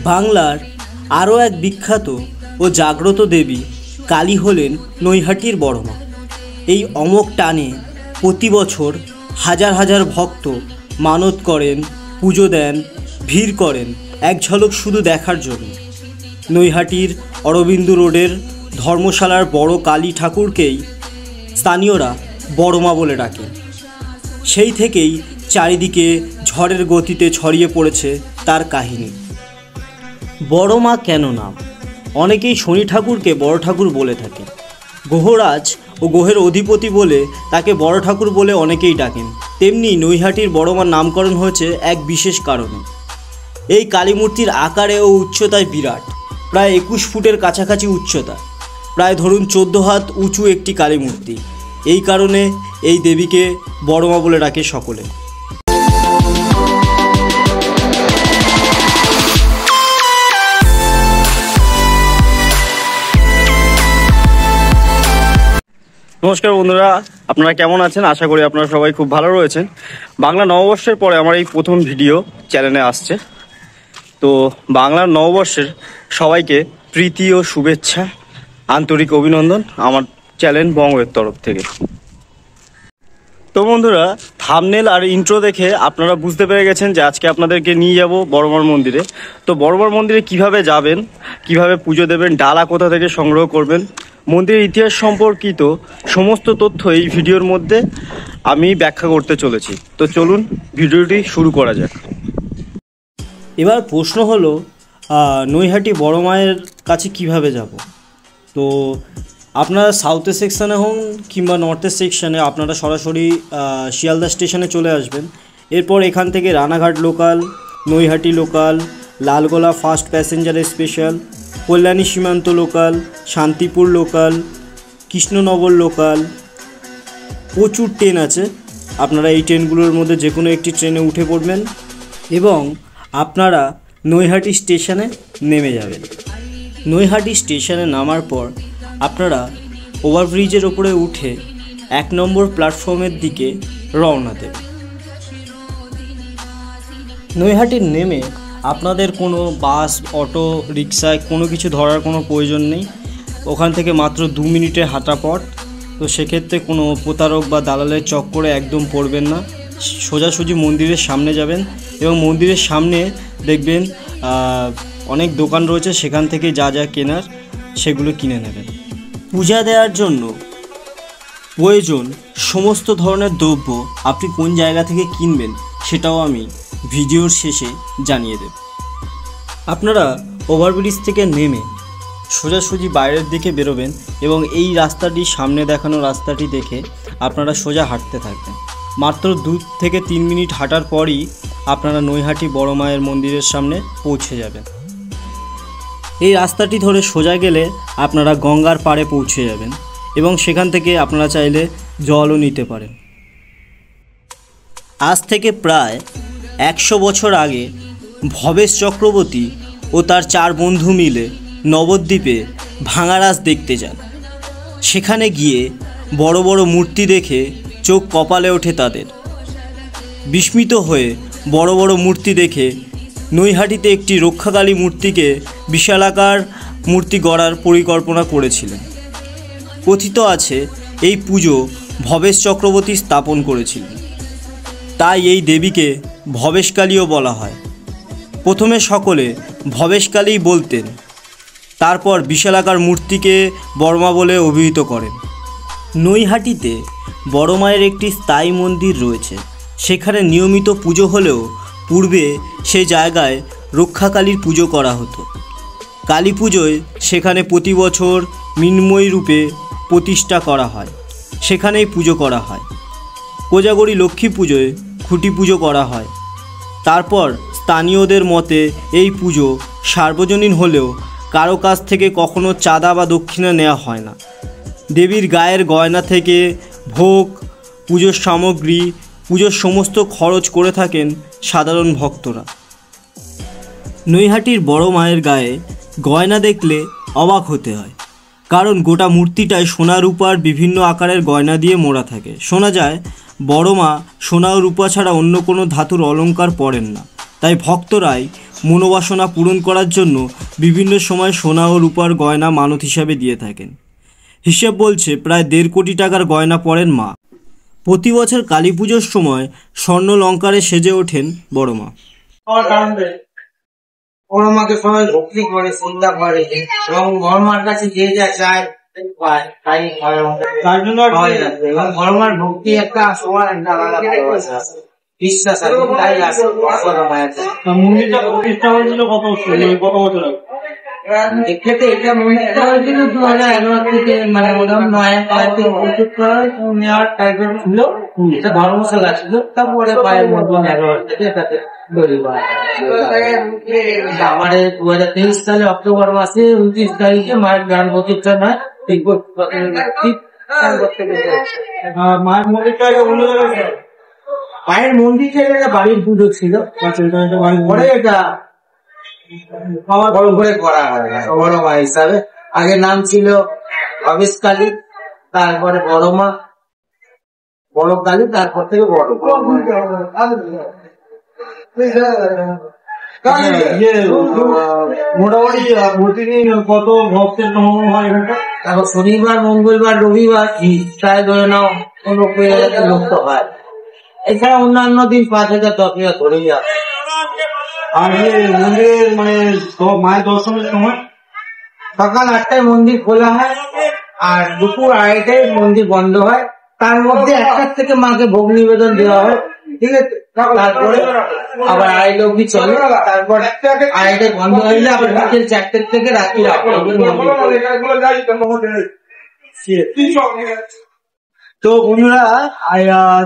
বাংলার আরও এক বিখ্যাত ও জাগ্রত দেবী কালী হলেন নৈহাটির বড়মা। এই অমোঘ টানে প্রতি বছর হাজার হাজার ভক্ত মানত করেন, পুজো দেন, ভিড় করেন এক ঝলক শুধু দেখার জন্য। নৈহাটির অরবিন্দ রোডের ধর্মশালার বড় কালী ঠাকুরকেই স্থানীয়রা বড়মা বলে ডাকেন। সেই থেকেই চারিদিকে ঝড়ের গতিতে ছড়িয়ে পড়েছে তার কাহিনী। বড়মা কেন নাম? অনেকেই শনি ঠাকুরকে বড় ঠাকুর বলে থাকেন। গ্রহরাজ ও গ্রহের অধিপতি বলে তাকে বড় ঠাকুর বলে অনেকেই ডাকেন। তেমনি নৈহাটির বড়মার নামকরণ হয়েছে এক বিশেষ কারণে। এই কালী মূর্তির আকারে ও উচ্চতায় বিরাট, প্রায় 21 ফুটের কাছাকাছি উচ্চতা, প্রায় ধরুন 14 হাত উঁচু একটি কালী মূর্তি। এই কারণে এই দেবীকে বড়মা বলে ডাকে সকলে। নমস্কার বন্ধুরা, আপনারা কেমন আছেন? আশা করি আপনারা সবাই খুব ভালো রয়েছেন। বাংলা নববর্ষের পরে আমার এই প্রথম ভিডিও চ্যানেলে আসছে। তো বাংলার নববর্ষের সবাইকে প্রীতি ও শুভেচ্ছা, আন্তরিক অভিনন্দন আমার চ্যানেল বঙ্গের তরফ থেকে। তো বন্ধুরা, থাম্বনেল আর ইন্ট্রো দেখে আপনারা বুঝতে পেরে গেছেন যে আজকে আপনাদেরকে নিয়ে যাব বড়মার মন্দিরে। তো বড়মার মন্দিরে কিভাবে যাবেন, কিভাবে পুজো দেবেন, ডালা কোথা থেকে সংগ্রহ করবেন, মন্দিরের ইতিহাস সম্পর্কিত সমস্ত তথ্য এই ভিডিওর মধ্যে আমি ব্যাখ্যা করতে চলেছি। তো চলুন ভিডিওটি শুরু করা যাক। এবার প্রশ্ন হলো, নৈহাটি বড় মায়ের কাছে কিভাবে যাব? তো আপনারা সাউথের সেকশানে হন কিংবা নর্থের সেকশানে আপনারা সরাসরি শিয়ালদা স্টেশনে চলে আসবেন। এরপর এখান থেকে Ranaghat local, Naihati local, Lalgola fast passenger special, Kalyani Simanta local, Shantipur local, Krishnanagar local, প্রচুর ট্রেন আছে। আপনারা এই ট্রেনগুলোর মধ্যে যে কোনো একটি ট্রেনে উঠে পড়বেন এবং আপনারা নৈহাটি স্টেশনে নেমে যাবেন। নৈহাটি স্টেশনে নামার পর আপনারা ওভারব্রিজের ওপরে উঠে 1 নম্বর প্ল্যাটফর্মের দিকে রওনা দেবেন। নৈহাটির নেমে আপনাদের কোনো বাস, অটো, রিক্সায় কোনো কিছু ধরার কোনো প্রয়োজন নেই। ওখান থেকে মাত্র 2 মিনিটের হাঁটা পথ। তো সেক্ষেত্রে কোনো প্রতারক বা দালালের চক্করে একদম পড়বেন না। সোজাসুজি মন্দিরের সামনে যাবেন এবং মন্দিরের সামনে দেখবেন অনেক দোকান রয়েছে, সেখান থেকে যা যা কেনার সেগুলো কিনে নেবেন। পূজা দেওয়ার জন্য প্রয়োজন সমস্ত ধরনের দ্রব্য আপনি কোন জায়গা থেকে কিনবেন সেটাও আমি ভিডিওর শেষে জানিয়ে দেব। আপনারা ওভারব্রিজ থেকে নেমে সোজাসুজি বাইরের দিকে বেরোবেন এবং এই রাস্তাটি, সামনে দেখানো রাস্তাটি দেখে আপনারা সোজা হাঁটতে থাকবেন। মাত্র 2 থেকে 3 মিনিট হাঁটার পরই আপনারা নৈহাটি বড় মায়ের মন্দিরের সামনে পৌঁছে যাবেন। এই রাস্তাটি ধরে সোজা গেলে আপনারা গঙ্গার পাড়ে পৌঁছে যাবেন এবং সেখান থেকে আপনারা চাইলে জলও নিতে পারেন। আজ থেকে প্রায় 100 বছর আগে ভবেশ চক্রবর্তী ও তার 4 বন্ধু মিলে নবদ্বীপে ভাঙারাজ দেখতে যান। সেখানে গিয়ে বড় বড় মূর্তি দেখে চোখ কপালে ওঠে তাদের। বিস্মিত হয়ে বড় বড় মূর্তি দেখে নৈহাটিতে একটি রক্ষাকালী মূর্তিকে বিশালাকার মূর্তি গড়ার পরিকল্পনা করেছিলেন। কথিত আছে এই পুজো ভবেশ চক্রবর্তী স্থাপন করেছিলেন, তাই এই দেবীকে ভবেশকালীও বলা হয়। প্রথমে সকলে ভবেশকালীই বলতেন, তারপর বিশালাকার মূর্তিকে বড়মা বলে অভিহিত করেন। নৈহাটিতে বড় মায়ের একটি স্থায়ী মন্দির রয়েছে। সেখানে নিয়মিত পুজো হলেও পূর্বে সেই জায়গায় রক্ষাকালীর পুজো করা হতো। কালী পুজোয় সেখানে প্রতি বছর মৃন্ময়ী রূপে প্রতিষ্ঠা করা হয়, সেখানেই পুজো করা হয়। কোজাগরী লক্ষ্মী পুজোয় খুঁটি পুজো করা হয়। তারপর স্থানীয়দের মতে এই পুজো সার্বজনীন হলেও কারো কাছ থেকে কখনো চাঁদা বা দক্ষিণা নেওয়া হয় না। দেবীর গায়ের গয়না থেকে ভোগ, পুজোর সামগ্রী, পুজোর সমস্ত খরচ করে থাকেন সাধারণ ভক্তরা। নৈহাটির বড় মায়ের গায়ে গয়না দেখলে অবাক হতে হয়, কারণ গোটা মূর্তিটায় সোনা রূপার বিভিন্ন আকারের গয়না দিয়ে মোড়া থাকে। শোনা যায় বড় মা সোনা ও রূপা ছাড়া অন্য কোনো ধাতুর অলঙ্কার পরেন না, তাই ভক্তরাই মনোবাসনা পূরণ করার জন্য বিভিন্ন সময় সোনা ও রূপার গয়না মানত হিসাবে দিয়ে থাকেন। হিসেব বলছে প্রায় 1.5 কোটি টাকার গয়না পরেন মা। প্রতি বছর কালী পুজোর সময় স্বর্ণ লঙ্কারে সেজে ওঠেন বড় মা। বড় মাকে সবাই ভক্তি করে, শ্রদ্ধা করে এবং বড় মার কাছে যে যা চায় তাই এবং বড় মার ভক্তি একটা সবার একটা আলাদা ভালোবাসা আছে, বিশ্বাস আছে, তাই আছে বড় মায়ের কাছে। মন্দিরটা প্রতিষ্ঠা হয়েছিল কত বছর আগে? এক্ষেত্রে এটা মন্দিরটা হয়েছিল 2011 থেকে, মানে নয় নেওয়ার টাইপের ছিল, এটা ধর্মশালা ছিল। তারপরে পায়ের মধ্যে 11 থেকে এটাতে আমাদের 2023 সালে অক্টোবর মাসে 29 তারিখে মায়ের গান প্রতিষ্ঠান হয়। মায়ের মন্দিরটা মায়ের মন্দিরটা এটা বাড়ির পুজো ছিল, পরে এটা বড় করে করা হয় বড় মা হিসাবে। আগে নাম ছিল অবেশ কালী, তারপরে বড় মা, বড় কালী, তারপর থেকে বড় মোটামুটি প্রতিদিন কত ভক্তের সমাগম হয় এখানটা? এখন শনিবার, মঙ্গলবার, রবিবার প্রায় ধরে নাও 90,000 লোক তো হয়। এছাড়া অন্যান্য দিন 5,000 10,000 ধরেই আসে। আর মন্দিরের মানে মায়ের দর্শনের সময় সকাল 8টায় মন্দির খোলা হয় আর দুপুর 2:30টায় মন্দির বন্ধ হয়। তার মধ্যে 1টার থেকে মাকে ভোগ নিবেদন দেওয়া হয়, ঠিক আছে? তারপরে আবার 2:30 অব্দি চলে, তারপর 2:30টায় বন্ধ হইলে আবার বিকেল 4টে থেকে রাত্রি 8টা অব্দি তো বন্ধুরা,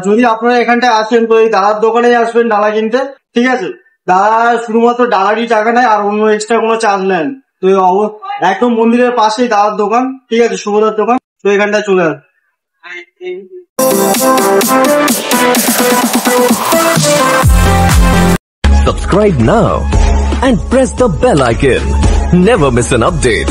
যদি আপনারা এখানটায় আসেন তো এই ডালার দোকানে আসবেন ডালা কিনতে, ঠিক আছে? দাদা শুধুমাত্র ডালারই টাকা নেয় আর অন্য এক্সট্রা কোনো চার্জ নেন। তো একদম মন্দিরের পাশেই দাদার দোকান, ঠিক আছে, শুভদার দোকান। তো এখানটায় চলে আসবে। Subscribe now and press the bell icon. Never miss an update.